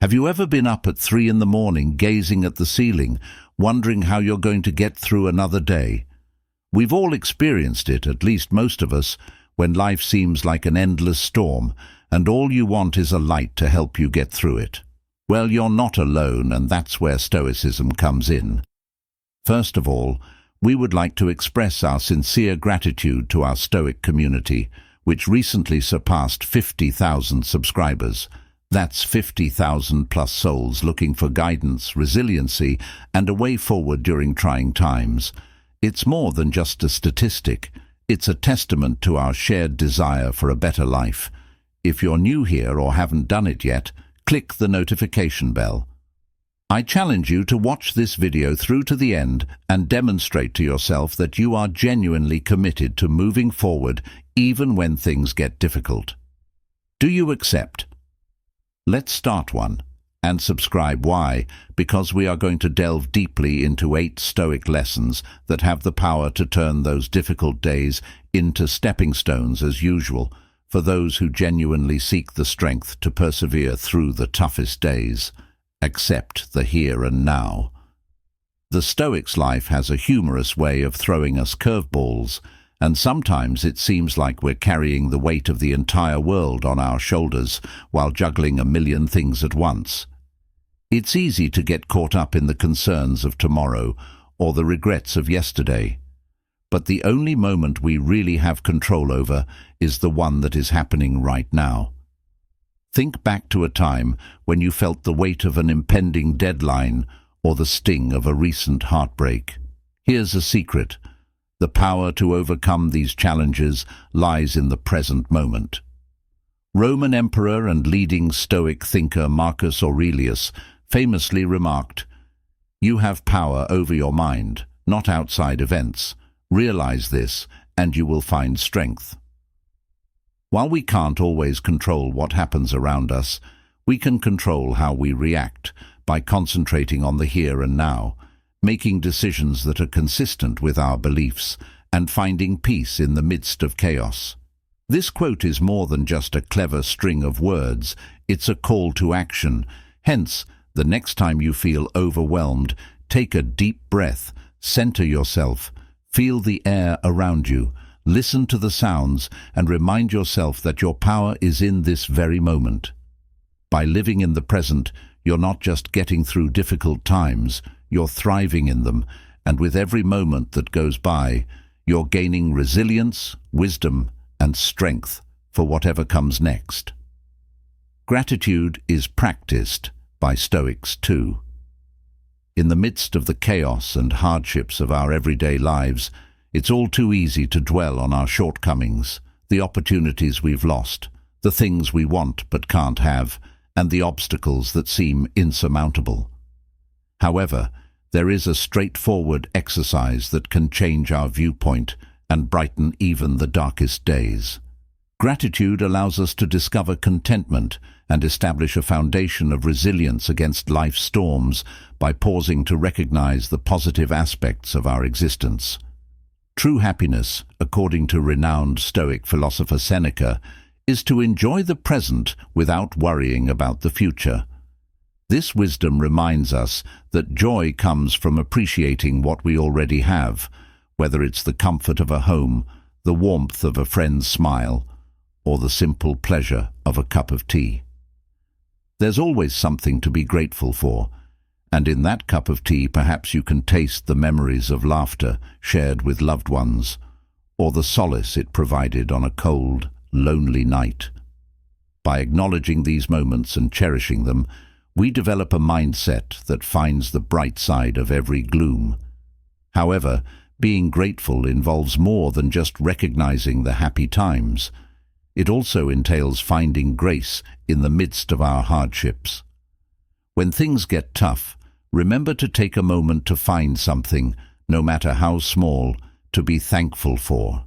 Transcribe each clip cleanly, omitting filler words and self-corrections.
Have you ever been up at 3 in the morning gazing at the ceiling, wondering how you're going to get through another day? We've all experienced it, at least most of us, when life seems like an endless storm, and all you want is a light to help you get through it. Well, you're not alone, and that's where Stoicism comes in. First of all, we would like to express our sincere gratitude to our Stoic community, which recently surpassed 50,000 subscribers. That's 50,000 plus souls looking for guidance, resiliency, and a way forward during trying times. It's more than just a statistic. It's a testament to our shared desire for a better life. If you're new here or haven't done it yet, click the notification bell. I challenge you to watch this video through to the end and demonstrate to yourself that you are genuinely committed to moving forward even when things get difficult. Do you accept? Let's start one, and subscribe. Why? Because we are going to delve deeply into 8 Stoic lessons that have the power to turn those difficult days into stepping stones as usual, for those who genuinely seek the strength to persevere through the toughest days. Accept the here and now. The Stoic's life has a humorous way of throwing us curveballs, and sometimes it seems like we're carrying the weight of the entire world on our shoulders while juggling a million things at once. It's easy to get caught up in the concerns of tomorrow or the regrets of yesterday. But the only moment we really have control over is the one that is happening right now. Think back to a time when you felt the weight of an impending deadline or the sting of a recent heartbreak. Here's a secret. The power to overcome these challenges lies in the present moment. Roman emperor and leading Stoic thinker Marcus Aurelius famously remarked, "You have power over your mind, not outside events. Realize this, and you will find strength." While we can't always control what happens around us, we can control how we react by concentrating on the here and now, making decisions that are consistent with our beliefs, and finding peace in the midst of chaos. This quote is more than just a clever string of words, it's a call to action. Hence, the next time you feel overwhelmed, take a deep breath, center yourself, feel the air around you, listen to the sounds, and remind yourself that your power is in this very moment. By living in the present, you're not just getting through difficult times, you're thriving in them, and with every moment that goes by, you're gaining resilience, wisdom, and strength for whatever comes next. Gratitude is practiced by Stoics too. In the midst of the chaos and hardships of our everyday lives, it's all too easy to dwell on our shortcomings, the opportunities we've lost, the things we want but can't have, and the obstacles that seem insurmountable. However, there is a straightforward exercise that can change our viewpoint and brighten even the darkest days. Gratitude allows us to discover contentment and establish a foundation of resilience against life's storms by pausing to recognize the positive aspects of our existence. True happiness, according to renowned Stoic philosopher Seneca, is to enjoy the present without worrying about the future. This wisdom reminds us that joy comes from appreciating what we already have, whether it's the comfort of a home, the warmth of a friend's smile, or the simple pleasure of a cup of tea. There's always something to be grateful for, and in that cup of tea perhaps you can taste the memories of laughter shared with loved ones, or the solace it provided on a cold, lonely night. By acknowledging these moments and cherishing them, we develop a mindset that finds the bright side of every gloom. However, being grateful involves more than just recognizing the happy times. It also entails finding grace in the midst of our hardships. When things get tough, remember to take a moment to find something, no matter how small, to be thankful for.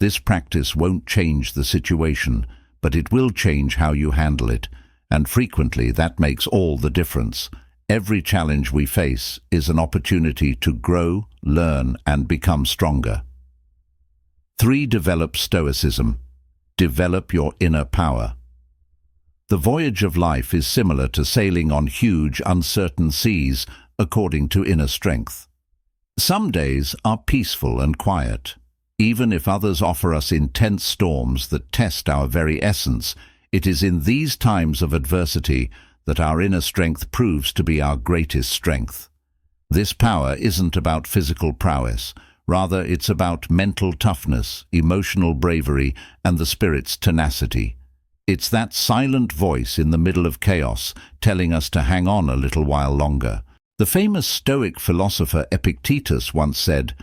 This practice won't change the situation, but it will change how you handle it, and frequently that makes all the difference. Every challenge we face is an opportunity to grow, learn, and become stronger. 3. Develop Stoicism. Develop your inner power. The voyage of life is similar to sailing on huge, uncertain seas, according to inner strength. Some days are peaceful and quiet. Even if others offer us intense storms that test our very essence, it is in these times of adversity that our inner strength proves to be our greatest strength. This power isn't about physical prowess. Rather, it's about mental toughness, emotional bravery, and the spirit's tenacity. It's that silent voice in the middle of chaos telling us to hang on a little while longer. The famous Stoic philosopher Epictetus once said,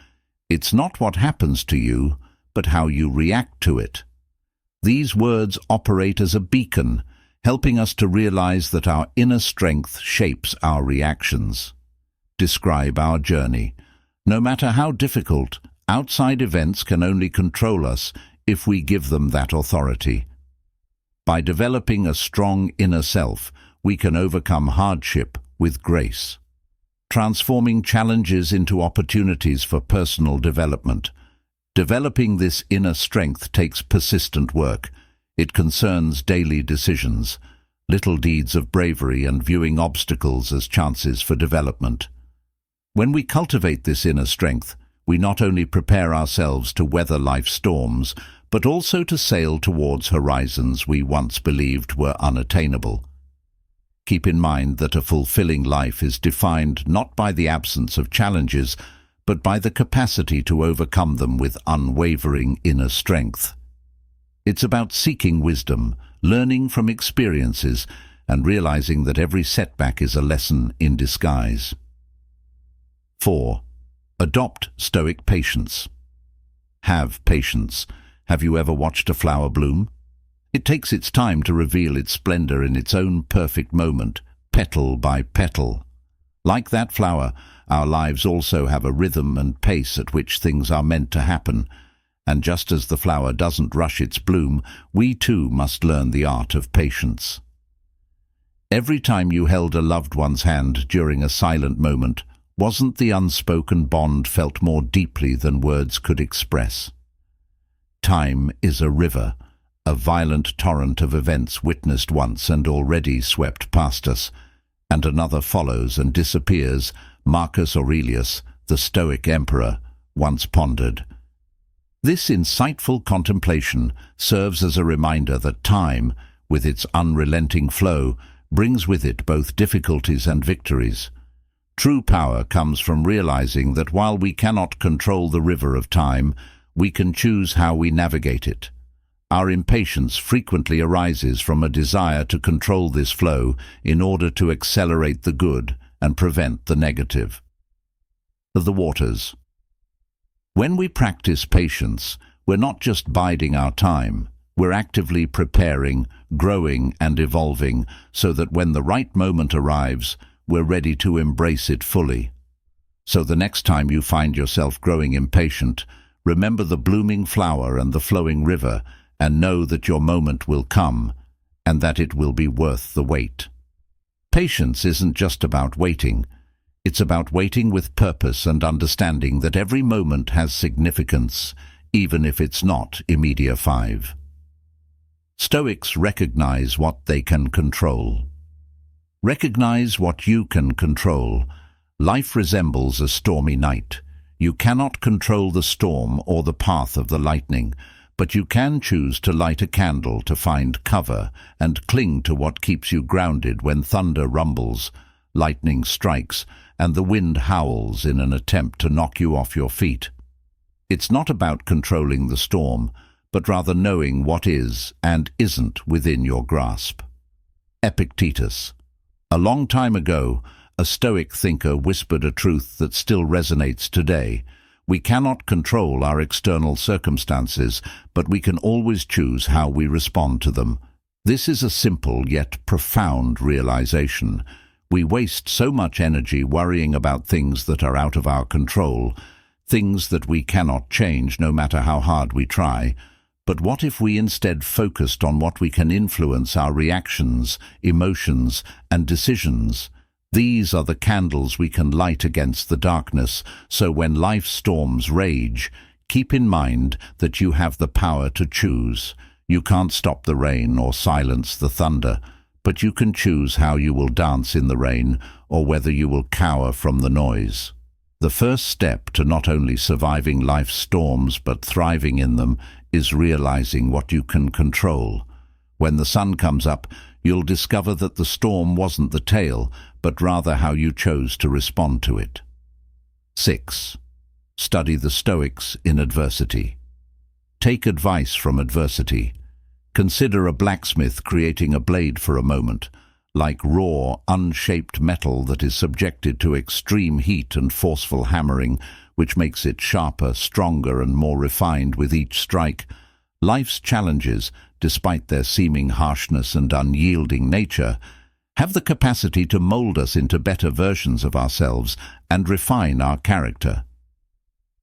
"It's not what happens to you, but how you react to it." These words operate as a beacon, helping us to realize that our inner strength shapes our reactions. Describe our journey. No matter how difficult, outside events can only control us if we give them that authority. By developing a strong inner self, we can overcome hardship with grace, transforming challenges into opportunities for personal development. Developing this inner strength takes persistent work. It concerns daily decisions, little deeds of bravery, and viewing obstacles as chances for development. When we cultivate this inner strength, we not only prepare ourselves to weather life's storms, but also to sail towards horizons we once believed were unattainable. Keep in mind that a fulfilling life is defined not by the absence of challenges, but by the capacity to overcome them with unwavering inner strength. It's about seeking wisdom, learning from experiences, and realizing that every setback is a lesson in disguise. 4. Adopt Stoic patience. Have patience. Have you ever watched a flower bloom? It takes its time to reveal its splendor in its own perfect moment, petal by petal. Like that flower, our lives also have a rhythm and pace at which things are meant to happen, and just as the flower doesn't rush its bloom, we too must learn the art of patience. Every time you held a loved one's hand during a silent moment, wasn't the unspoken bond felt more deeply than words could express? Time is a river, a violent torrent of events witnessed once and already swept past us, and another follows and disappears, Marcus Aurelius, the Stoic emperor, once pondered. This insightful contemplation serves as a reminder that time, with its unrelenting flow, brings with it both difficulties and victories. True power comes from realizing that while we cannot control the river of time, we can choose how we navigate it. Our impatience frequently arises from a desire to control this flow in order to accelerate the good and prevent the negative. The waters. When we practice patience, we're not just biding our time, we're actively preparing, growing and evolving so that when the right moment arrives, we're ready to embrace it fully. So the next time you find yourself growing impatient, remember the blooming flower and the flowing river, and know that your moment will come, and that it will be worth the wait. Patience isn't just about waiting. It's about waiting with purpose and understanding that every moment has significance, even if it's not immediate. 5. Stoics recognize what they can control. Recognize what you can control. Life resembles a stormy night. You cannot control the storm or the path of the lightning, but you can choose to light a candle to find cover and cling to what keeps you grounded when thunder rumbles, lightning strikes, and the wind howls in an attempt to knock you off your feet. It's not about controlling the storm, but rather knowing what is and isn't within your grasp. Epictetus. A long time ago, a Stoic thinker whispered a truth that still resonates today. We cannot control our external circumstances, but we can always choose how we respond to them. This is a simple yet profound realization. We waste so much energy worrying about things that are out of our control, things that we cannot change no matter how hard we try. But what if we instead focused on what we can influence: our reactions, emotions, and decisions? These are the candles we can light against the darkness, so when life's storms rage, keep in mind that you have the power to choose. You can't stop the rain or silence the thunder, but you can choose how you will dance in the rain or whether you will cower from the noise. The first step to not only surviving life's storms but thriving in them is realizing what you can control. When the sun comes up, you'll discover that the storm wasn't the tail, but rather how you chose to respond to it. 6. Study the Stoics in adversity. Take advice from adversity. Consider a blacksmith creating a blade for a moment, like raw, unshaped metal that is subjected to extreme heat and forceful hammering, which makes it sharper, stronger, and more refined with each strike. Life's challenges, despite their seeming harshness and unyielding nature, have the capacity to mold us into better versions of ourselves and refine our character.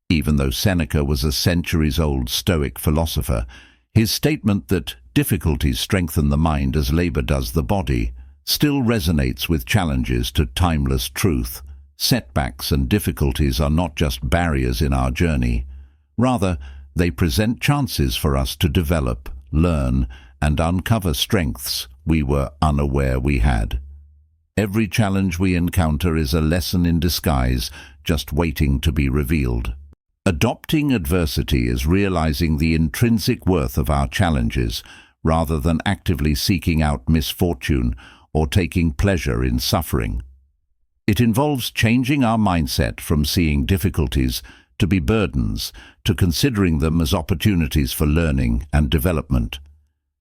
Even though Seneca was a centuries-old Stoic philosopher, his statement that difficulties strengthen the mind as labor does the body still resonates with challenges to timeless truth. Setbacks and difficulties are not just barriers in our journey. Rather, they present chances for us to develop, learn, and uncover strengths we were unaware we had. Every challenge we encounter is a lesson in disguise, just waiting to be revealed. Adopting adversity is realizing the intrinsic worth of our challenges, rather than actively seeking out misfortune or taking pleasure in suffering. It involves changing our mindset from seeing difficulties to be burdens, to considering them as opportunities for learning and development.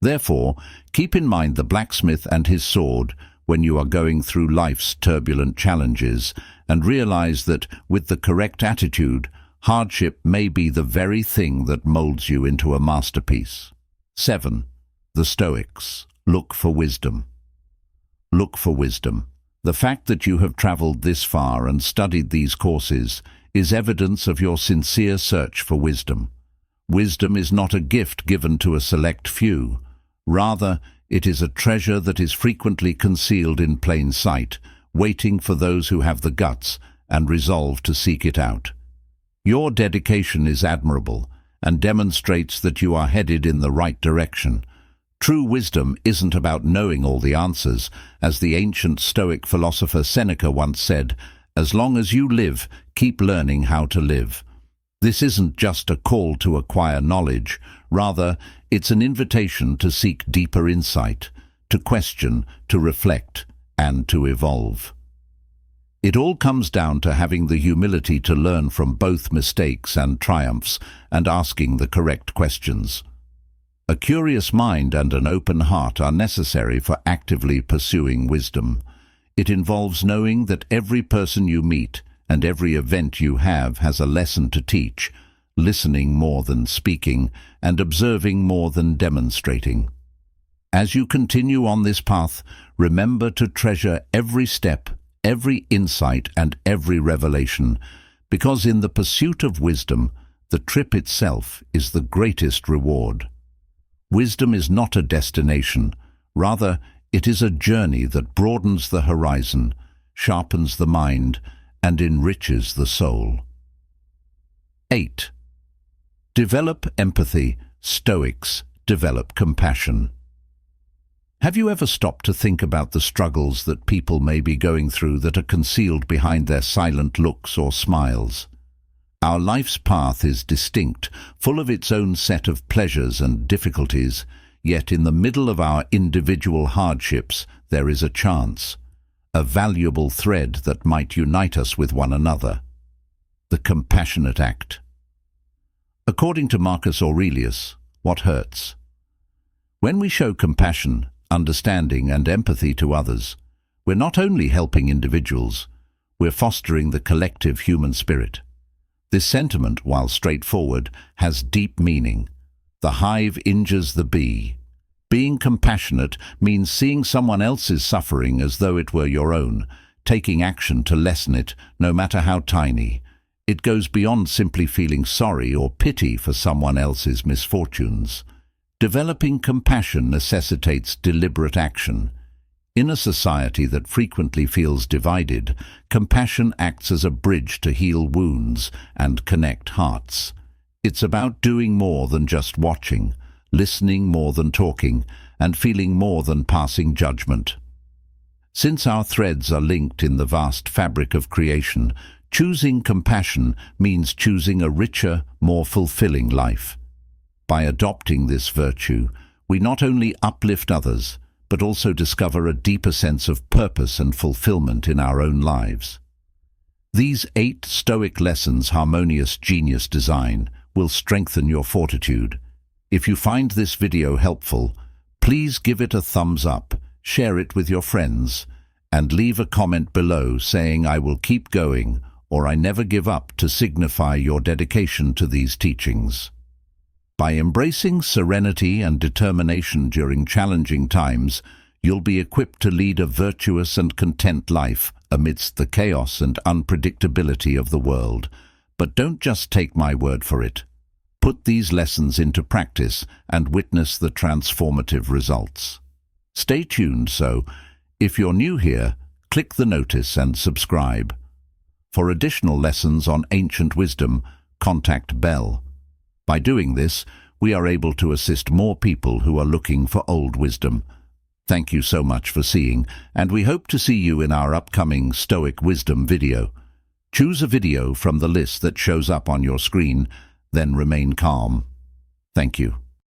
Therefore, keep in mind the blacksmith and his sword when you are going through life's turbulent challenges, and realize that, with the correct attitude, hardship may be the very thing that molds you into a masterpiece. 7. The Stoics. Look for wisdom. Look for wisdom. The fact that you have traveled this far and studied these courses is evidence of your sincere search for wisdom. Wisdom is not a gift given to a select few. Rather, it is a treasure that is frequently concealed in plain sight, waiting for those who have the guts and resolve to seek it out. Your dedication is admirable and demonstrates that you are headed in the right direction. True wisdom isn't about knowing all the answers. As the ancient Stoic philosopher Seneca once said, "As long as you live, keep learning how to live." This isn't just a call to acquire knowledge. Rather, it's an invitation to seek deeper insight, to question, to reflect, and to evolve. It all comes down to having the humility to learn from both mistakes and triumphs and asking the correct questions. A curious mind and an open heart are necessary for actively pursuing wisdom. It involves knowing that every person you meet and every event you have has a lesson to teach, listening more than speaking and observing more than demonstrating. As you continue on this path, remember to treasure every step, every insight, and every revelation, because in the pursuit of wisdom, the trip itself is the greatest reward. Wisdom is not a destination. Rather, it is a journey that broadens the horizon, sharpens the mind, and enriches the soul. 8. Develop empathy. Stoics develop compassion. Have you ever stopped to think about the struggles that people may be going through that are concealed behind their silent looks or smiles? Our life's path is distinct, full of its own set of pleasures and difficulties, yet in the middle of our individual hardships there is a chance, a valuable thread that might unite us with one another. The compassionate act. According to Marcus Aurelius, what hurts? When we show compassion, understanding, and empathy to others, we're not only helping individuals, we're fostering the collective human spirit. This sentiment, while straightforward, has deep meaning. The hive injures the bee. Being compassionate means seeing someone else's suffering as though it were your own, taking action to lessen it, no matter how tiny. It goes beyond simply feeling sorry or pity for someone else's misfortunes. Developing compassion necessitates deliberate action. In a society that frequently feels divided, compassion acts as a bridge to heal wounds and connect hearts. It's about doing more than just watching, listening more than talking, and feeling more than passing judgment. Since our threads are linked in the vast fabric of creation, choosing compassion means choosing a richer, more fulfilling life. By adopting this virtue, we not only uplift others, but also discover a deeper sense of purpose and fulfillment in our own lives. These 8 Stoic lessons, harmonious genius design, will strengthen your fortitude. If you find this video helpful, please give it a thumbs up, share it with your friends, and leave a comment below saying "I will keep going" or "I never give up" to signify your dedication to these teachings. By embracing serenity and determination during challenging times, you'll be equipped to lead a virtuous and content life amidst the chaos and unpredictability of the world. But don't just take my word for it. Put these lessons into practice and witness the transformative results. Stay tuned, so if you're new here, click the notice and subscribe. For additional lessons on ancient wisdom, contact Bell. By doing this, we are able to assist more people who are looking for old wisdom. Thank you so much for seeing, and we hope to see you in our upcoming Stoic Wisdom video. Choose a video from the list that shows up on your screen, then remain calm. Thank you.